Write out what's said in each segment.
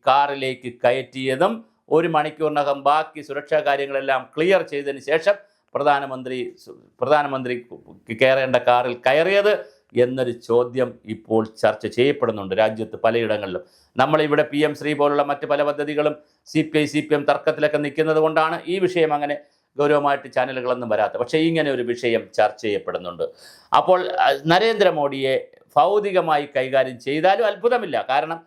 കാറിലേക്ക് കയറ്റിയതും 1 മണിക്കൂറിനകം ബാക്കി സുരക്ഷാ കാര്യങ്ങളെല്ലാം ക്ലിയർ ചെയ്തതിന് ശേഷം പ്രധാനമന്ത്രി കയറേണ്ട കാറിൽ കയറിയത് എന്നൊരു ചോദ്യം ഇപ്പോൾ ചർച്ച ചെയ്യപ്പെടുന്നുണ്ട് രാജ്യത്ത് പലയിടങ്ങളിലും. നമ്മളിവിടെ PM ശ്രീ പോലുള്ള മറ്റ് പല പദ്ധതികളും CPM തർക്കത്തിലൊക്കെ നിൽക്കുന്നത് കൊണ്ടാണ് ഈ വിഷയം അങ്ങനെ ഗൗരവമായിട്ട് ചാനലുകളൊന്നും വരാത്തത്. പക്ഷേ ഇങ്ങനെ ഒരു വിഷയം ചർച്ച ചെയ്യപ്പെടുന്നുണ്ട്. അപ്പോൾ നരേന്ദ്രമോദിയെ ഭൗതികമായി കൈകാര്യം ചെയ്താലും അത്ഭുതമില്ല. കാരണം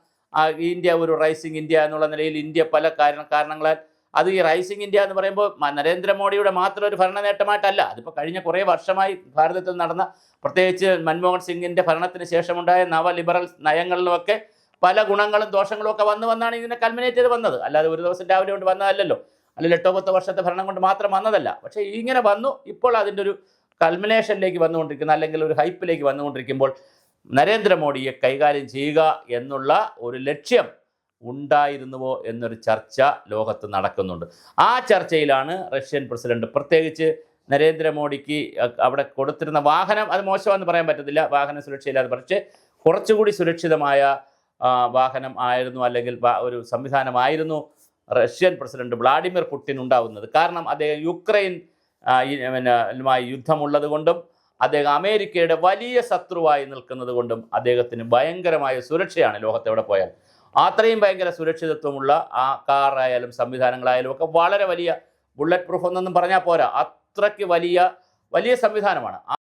ഇന്ത്യ ഒരു റൈസിംഗ് ഇന്ത്യ എന്നുള്ള നിലയിൽ ഇന്ത്യ പല കാരണങ്ങളാൽ അത് ഈ റൈസിംഗ് ഇന്ത്യ എന്ന് പറയുമ്പോൾ നരേന്ദ്രമോദിയുടെ മാത്രം ഒരു ഭരണ നേട്ടമായിട്ടല്ല. അതിപ്പോൾ കഴിഞ്ഞ കുറേ വർഷമായി ഭാരതത്തിൽ നടന്ന, പ്രത്യേകിച്ച് മൻമോഹൻ സിംഗിൻ്റെ ഭരണത്തിന് ശേഷമുണ്ടായ ലിബറൽ നയങ്ങളിലുമൊക്കെ പല ഗുണങ്ങളും ദോഷങ്ങളും ഒക്കെ വന്നാണ് ഇതിനെ കൾമിനേറ്റ് ചെയ്ത് വന്നത്. അല്ലാതെ ഒരു ദിവസം രാവിലെ കൊണ്ട് വന്നതല്ലല്ലോ, അല്ലെങ്കിൽ 8-10 വർഷത്തെ ഭരണം കൊണ്ട് മാത്രം വന്നതല്ല. പക്ഷേ ഇങ്ങനെ വന്നു. ഇപ്പോൾ അതിൻ്റെ ഒരു കൾമിനേഷനിലേക്ക് വന്നുകൊണ്ടിരിക്കുന്ന, അല്ലെങ്കിൽ ഒരു ഹൈപ്പിലേക്ക് വന്നുകൊണ്ടിരിക്കുമ്പോൾ നരേന്ദ്രമോദിയെ കൈകാര്യം ചെയ്യുക എന്നുള്ള ഒരു ലക്ഷ്യം ഉണ്ടായിരുന്നുവോ എന്നൊരു ചർച്ച ലോകത്ത് നടക്കുന്നുണ്ട്. ആ ചർച്ചയിലാണ് റഷ്യൻ പ്രസിഡന്റ്, പ്രത്യേകിച്ച് നരേന്ദ്രമോദിക്ക് അവിടെ കൊടുത്തിരുന്ന വാഹനം, അത് മോശമെന്ന് പറയാൻ പറ്റത്തില്ല, വാഹനം സുരക്ഷയില്ലാതെ, പക്ഷേ കുറച്ചുകൂടി സുരക്ഷിതമായ വാഹനം ആയിരുന്നു, അല്ലെങ്കിൽ ഒരു സംവിധാനമായിരുന്നു റഷ്യൻ പ്രസിഡന്റ് വ്ളാഡിമിർ പുടിൻ ഉണ്ടാവുന്നത്. കാരണം അദ്ദേഹം യുക്രൈൻ യുദ്ധമുള്ളത് കൊണ്ടും അദ്ദേഹം അമേരിക്കയുടെ വലിയ ശത്രുവായി നിൽക്കുന്നത് കൊണ്ടും അദ്ദേഹത്തിന് ഭയങ്കരമായ സുരക്ഷയാണ് ലോകത്തെവിടെ പോയാൽ. അത്രയും ഭയങ്കര സുരക്ഷിതത്വമുള്ള ആ കാറായാലും സംവിധാനങ്ങളായാലും ഒക്കെ വളരെ വലിയ ബുള്ളറ്റ് പ്രൂഫ് എന്നൊന്നും പറഞ്ഞാൽ പോരാ, അത്രയ്ക്ക് വലിയ സംവിധാനമാണ്.